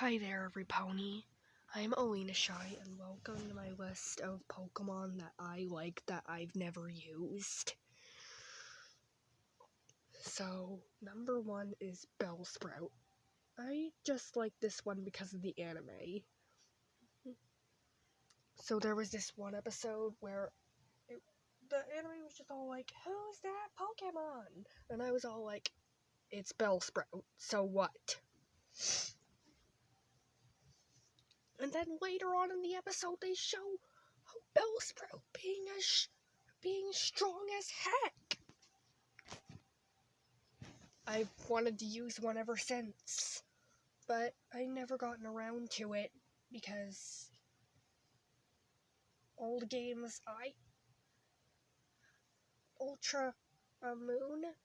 Hi there, everypony. I'm Alina Shy, and welcome to my list of Pokemon that I like that I've never used. So, number 1 is Bellsprout. I just like this one because of the anime. So there was this one episode where the anime was just all like, "Who's that Pokemon?" And I was all like, "It's Bellsprout, so what?" And then later on in the episode, they show Bellsprout being strong as heck. I've wanted to use one ever since, but I never gotten around to it because old games Ultra Moon,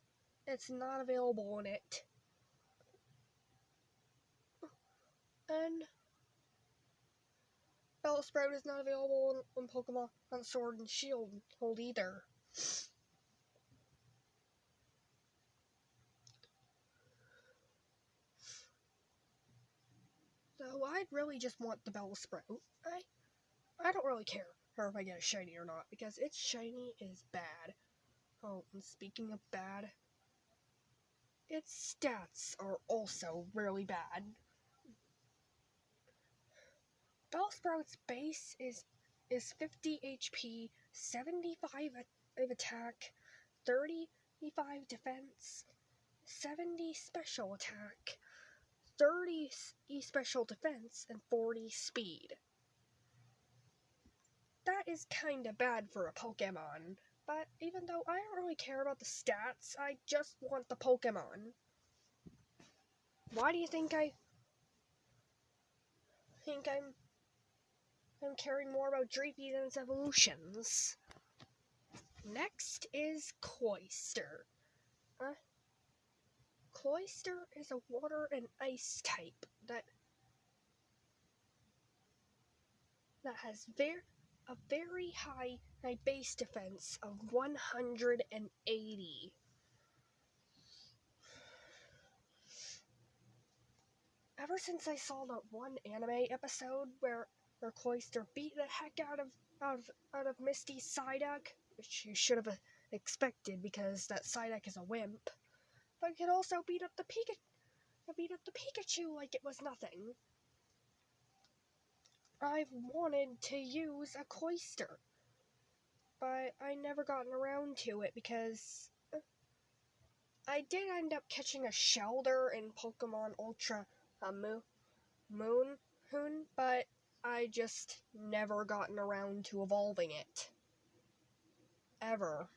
it's not available in it. And Bellsprout is not available in Pokemon on Sword and Shield either. So I'd really just want the Bellsprout. I don't really care if I get a shiny or not, because its shiny is bad. Oh, and speaking of bad, its stats are also really bad. Bellsprout's base is 50 HP, 75 of attack, 35 defense, 70 special attack, 30 special defense, and 40 speed. That is kinda bad for a Pokemon, but even though I don't really care about the stats, I just want the Pokemon. Why do you think I'm caring more about Dreepy than its evolutions? Next is Cloyster. Cloyster is a water and ice type that has a very high base defense of 180. Ever since I saw that one anime episode where Cloyster beat the heck out of Misty's Psyduck, which you should have expected because that Psyduck is a wimp, but it could also beat up the Pikachu like it was nothing. I've wanted to use a Cloyster, but I never gotten around to it because I did end up catching a Shelder in Pokemon Ultra Moon, but I just never gotten around to evolving it. Ever.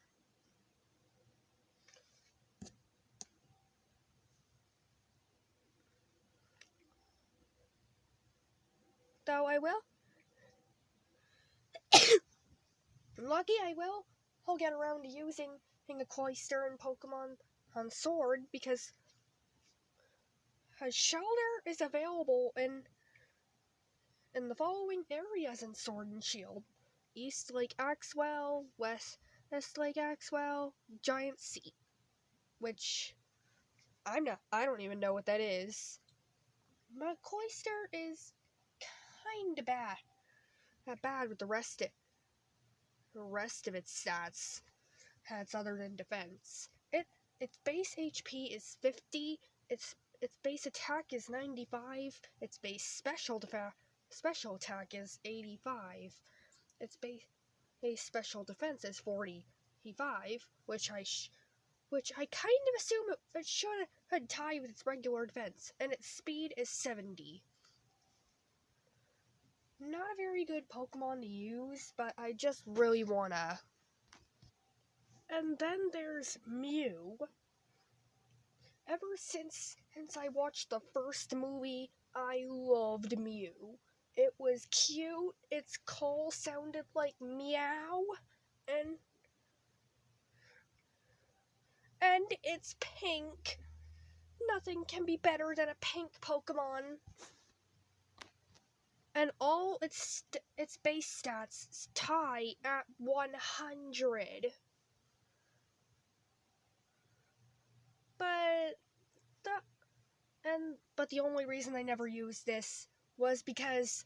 Though I will. Lucky I will. I'll get around to using a Cloyster in Pokemon on Sword because a Shelder is available in the following areas in Sword and Shield: East Lake Axwell, West Lake Axwell, Giant Sea, which I don't even know what that is. But Cloyster is kinda bad with the rest of its stats other than defense. Its base HP is 50, its base attack is 95, its base special attack is 85, its base special defense is 45, which I kind of assume it should have tied with its regular defense, and its speed is 70. Not a very good Pokemon to use, but I just really wanna. And then there's Mew. Ever since I watched the first movie, I loved Mew. It was cute, its call sounded like meow, and it's pink. Nothing can be better than a pink Pokemon. And all its base stats tie at 100. But But the only reason I never used this was because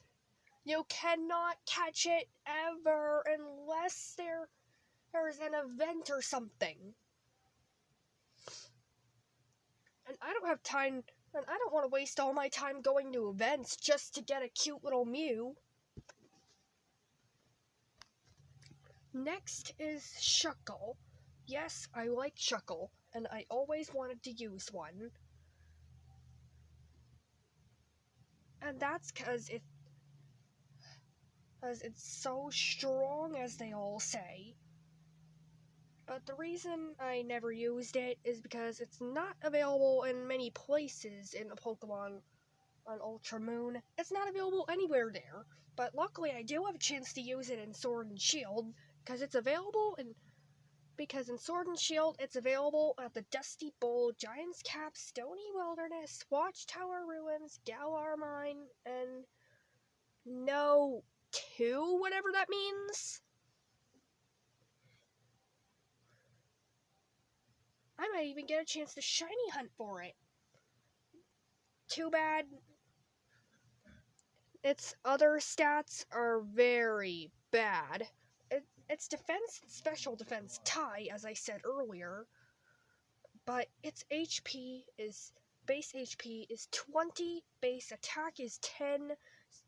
you cannot catch it ever unless there's an event or something. And I don't have time, and I don't want to waste all my time going to events just to get a cute little Mew. Next is Shuckle. Yes, I like Shuckle, and I always wanted to use one. And that's because it's so strong, as they all say. But the reason I never used it is because it's not available in many places in the Pokemon on Ultra Moon. It's not available anywhere there. But luckily I do have a chance to use it in Sword and Shield, because in Sword and Shield it's available at the Dusty Bowl, Giant's Cap, Stony Wilderness, Watchtower Ruins, Galar Mine, and No 2, whatever that means. I might even get a chance to shiny hunt for it. Too bad its other stats are very bad. Its defense and special defense tie, as I said earlier, but its base HP is 20, base attack is 10,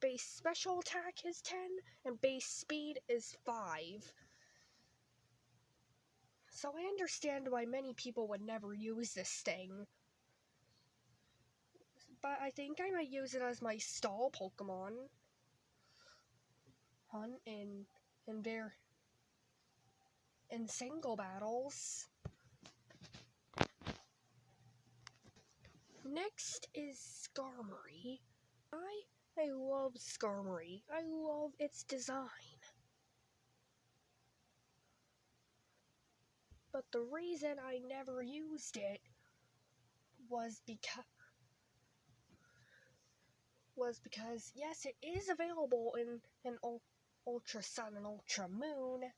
base special attack is 10, and base speed is 5. So I understand why many people would never use this thing. But I think I might use it as my stall Pokemon hunt in single battles. Next is Skarmory. I love Skarmory. I love its design. But the reason I never used it was because yes, it is available in Ultra Sun and Ultra Moon,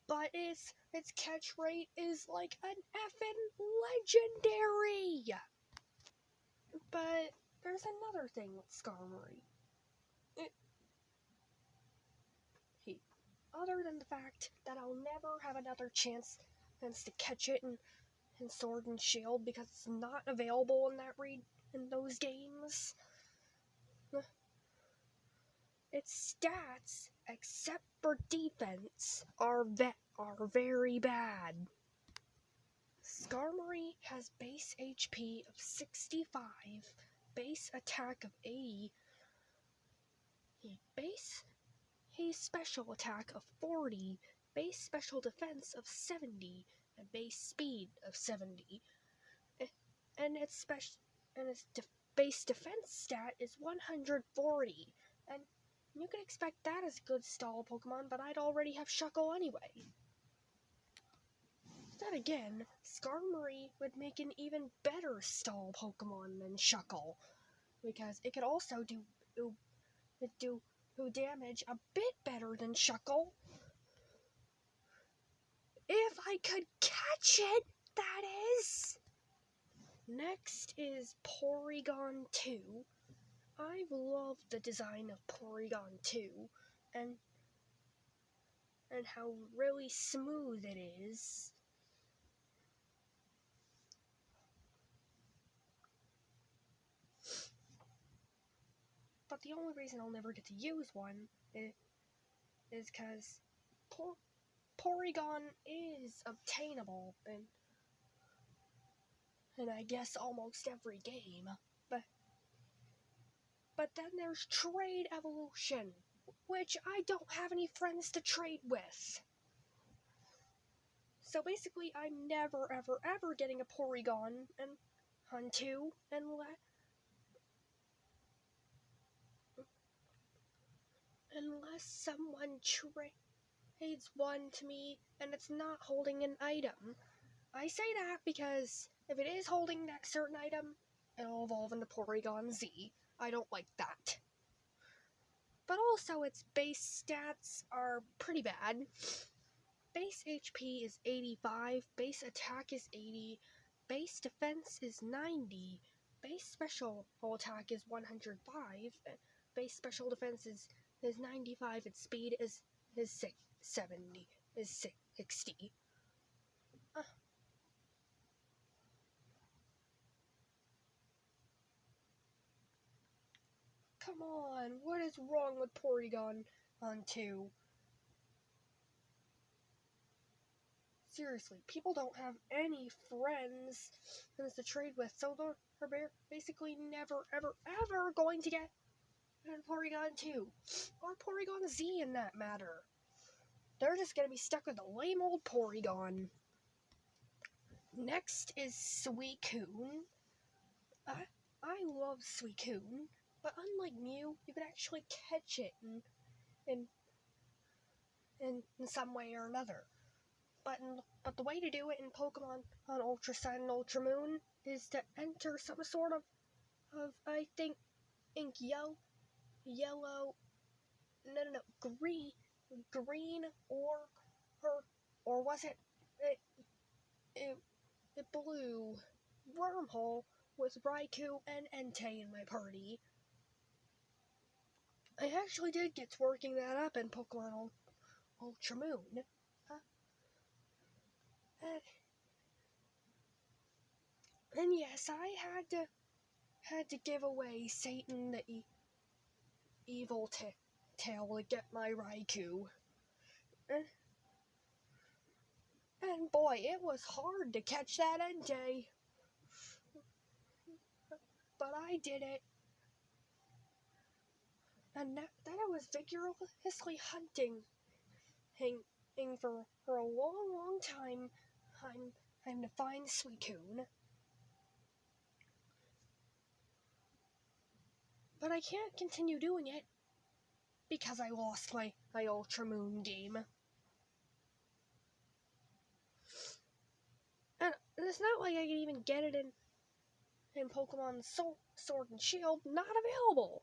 but its catch rate is like an effing legendary. But there's another thing with Skarmory. Other than the fact that I'll never have another chance to catch it in Sword and Shield because it's not available in those games. Its stats, except for defense, are very bad. Skarmory has base HP of 65, base attack of 80, base special attack of 40, base special defense of 70, and base speed of 70. And its base defense stat is 140. And you can expect that as a good stall Pokemon, but I'd already have Shuckle anyway. Then again, Skarmory would make an even better stall Pokemon than Shuckle, because it could also do damage a bit better than Shuckle. If I could catch it, that is! Next is Porygon 2. I've loved the design of Porygon 2, and how really smooth it is. But the only reason I'll never get to use one is because Porygon is obtainable in I guess almost every game. But then there's Trade Evolution, which I don't have any friends to trade with. So basically, I'm never, ever, ever getting a Porygon and Hunt 2 unless someone trades one to me and it's not holding an item. I say that because if it is holding that certain item, it'll evolve into Porygon Z. I don't like that. But also its base stats are pretty bad. Base HP is 85, base attack is 80, base defense is 90, base special attack is 105, base special defense is 95, and speed is 70, is 60. Come on, what is wrong with Porygon on 2? Seriously, people don't have any friends to trade with, so they're basically never, ever, ever going to get Porygon 2, or Porygon Z in that matter. They're just gonna be stuck with a lame old Porygon. Next is Suicune. I love Suicune, but unlike Mew, you can actually catch it in some way or another. But the way to do it in Pokemon on Ultra Sun and Ultra Moon is to enter some sort of I think yellow, green or was it blue wormhole with Raikou and Entei in my party. I actually did get to working that up in Pokemon Ultra Moon. And yes, I had to give away Satan the evil tail to get my Raikou. And boy, it was hard to catch that Entei. But I did it. And then I was vigorously hunting for a long time. I'm to find Suicune. But I can't continue doing it because I lost my Ultra Moon game. And it's not like I can even get it in Pokemon Sword and Shield. Not available.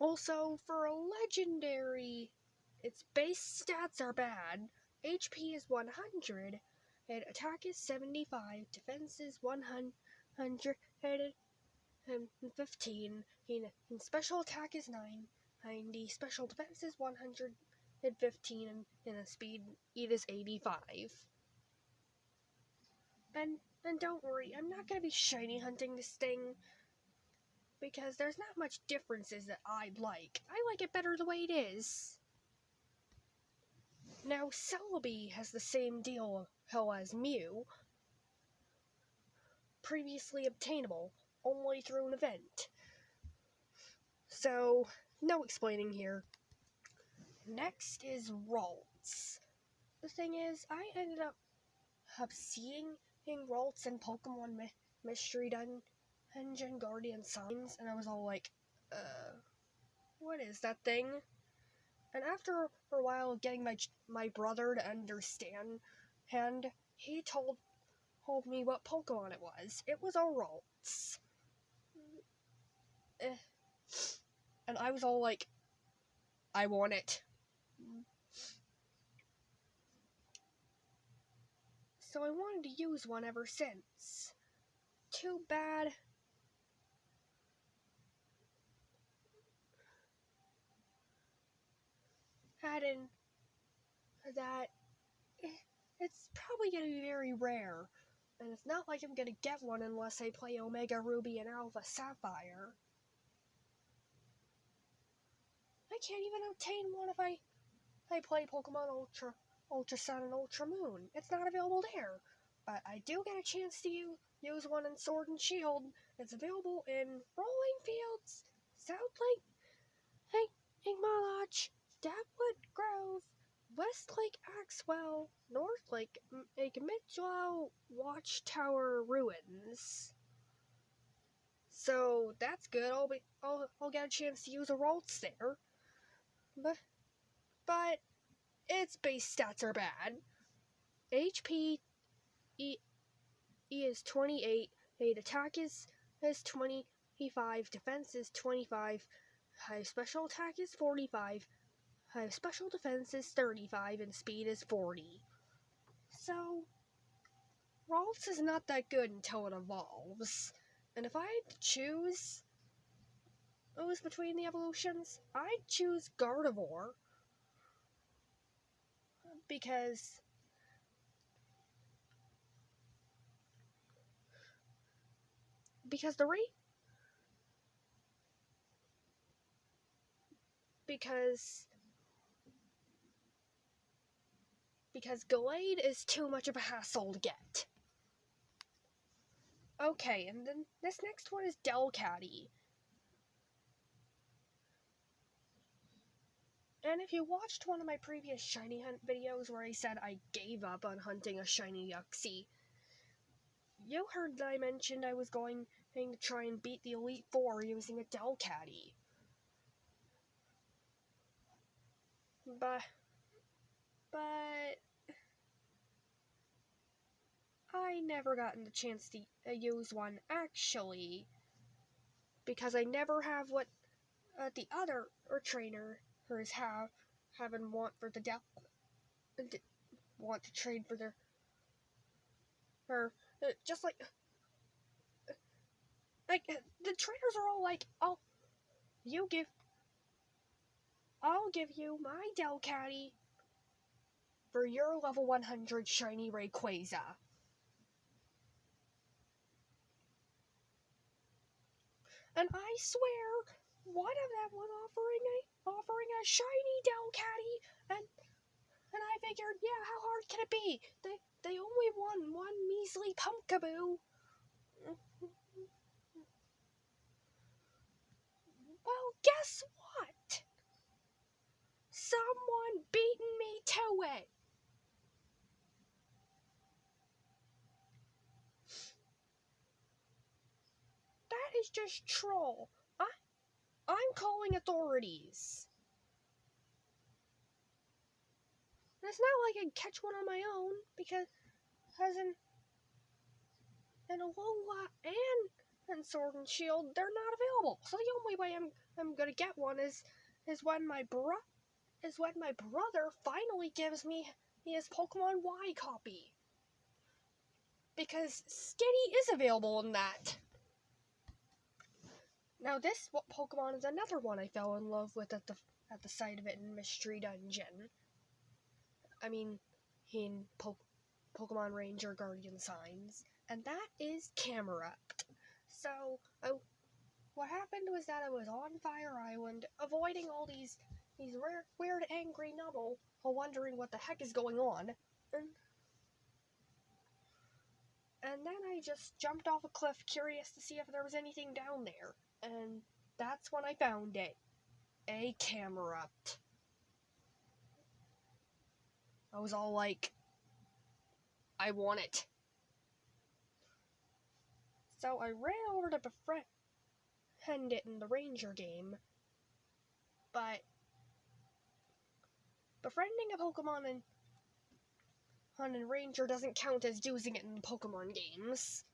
Also, for a legendary, its base stats are bad. HP is 100, and attack is 75, defense is 115, and special attack is 90, special defense is 115, and the speed it is 85. And don't worry, I'm not going to be shiny hunting this thing, because there's not much differences that I'd like. I like it better the way it is. Now, Celebi has the same deal as Mew. Previously obtainable, only through an event. So, no explaining here. Next is Ralts. The thing is, I ended up seeing Ralts in Pokemon Mystery Dungeon Guardian Signs, and I was all like, what is that thing? And after a while of getting my brother to understand, and he told me what Pokemon it was. It was a Ralts. And I was all like, I want it. So I wanted to use one ever since. Too bad that it's probably going to be very rare. And it's not like I'm going to get one unless I play Omega Ruby and Alpha Sapphire. I can't even obtain one if I play Pokemon Ultra Sun and Ultra Moon. It's not available there. But I do get a chance to use one in Sword and Shield. It's available in Rolling Fields, South Lake Malach, Dapwood Grove, Westlake Axwell, North Lake Midlow Watchtower Ruins. So that's good. I'll get a chance to use a Ralts there. But its base stats are bad. HP is 28, attack is 25, defense is 25, high special attack is 45, high special defense is 35, and speed is 40. So Ralts is not that good until it evolves. And if I had to choose between the evolutions, I'd choose Gardevoir. Because the because Gallade is too much of a hassle to get. Okay, and then this next one is Delcatty. And if you watched one of my previous shiny hunt videos where I said I gave up on hunting a shiny Yuxie, you heard that I mentioned I was going to try and beat the Elite Four using a Delcatty. But I never gotten the chance to use one actually, because I never have what the other trainers have and want for the want to trade for their just like the trainers are all like, I'll give you my Delcatty for your level 100 shiny Rayquaza. And I swear, one of them was offering a shiny Delcatty, and I figured, yeah, how hard can it be? They only won one measly Pumpkaboo. Well, guess what? Someone beaten me to it. That is just troll. I'm calling authorities. And it's not like I can catch one on my own, because in Alola and Sword and Shield, they're not available. So the only way I'm gonna get one is when my brother finally gives me his Pokemon Y copy. Because Skitty is available in that. Now this Pokemon is another one I fell in love with at the sight of it in Mystery Dungeon. I mean, in Pokemon Ranger Guardian Signs, and that is Camerupt. So, what happened was that I was on Fire Island, avoiding all these weird angry Numble, wondering what the heck is going on, and then I just jumped off a cliff, curious to see if there was anything down there, and that's when I found it. A Camerupt. I was all like, I want it. So I ran over to befriend it in the Ranger game, but befriending a Pokemon in Ranger doesn't count as using it in Pokemon games.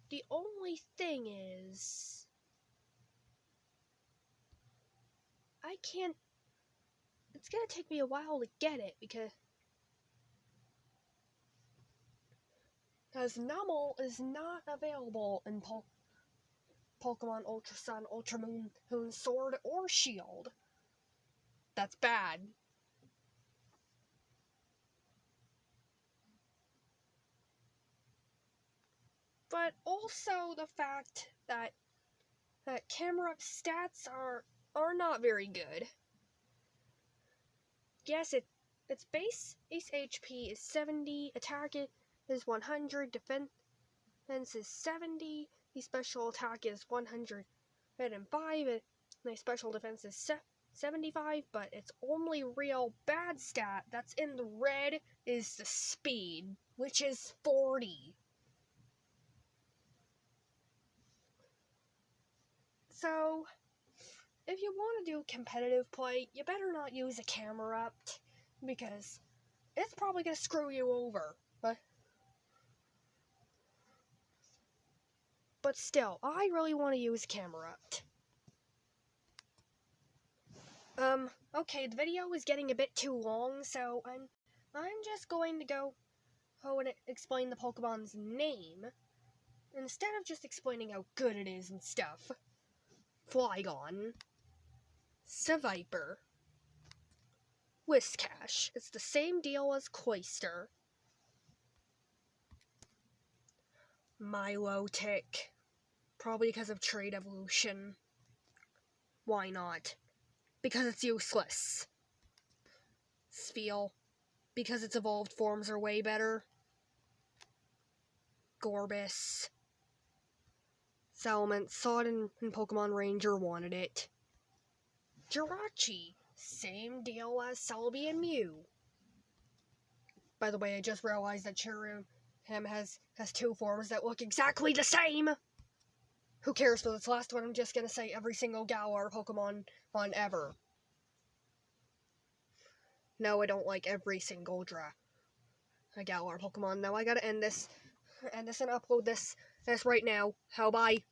The only thing is, I can't. It's gonna take me a while to get it because Numel is not available in Pokemon Ultra Sun, Ultra Moon, Sword, or Shield. That's bad. But also the fact that Camerupt's stats are not very good. Yes, its base HP is 70, attack is 100, defense is 70, the special attack is 105, and the special defense is 75, but its only real bad stat that's in the red is the speed, which is 40. So, if you want to do competitive play, you better not use a Camerupt, because it's probably going to screw you over. But but still, I really want to use Camerupt. Okay, the video is getting a bit too long, so I'm just going to go and explain the Pokemon's name, instead of just explaining how good it is and stuff. Flygon, Seviper, Whiscash. It's the same deal as Cloyster. Milotic, probably because of trait evolution. Why not? Because it's useless. Spheal, because its evolved forms are way better. Gorbis. Salamence, saw it in Pokemon Ranger, wanted it. Jirachi, same deal as Celebi and Mew. By the way, I just realized that Cherrim has 2 forms that look exactly the same! Who cares for this last one? I'm just gonna say every single Galar Pokemon on ever. No, I don't like every single Galar Pokemon. Now I gotta end this and upload this right now. How bye?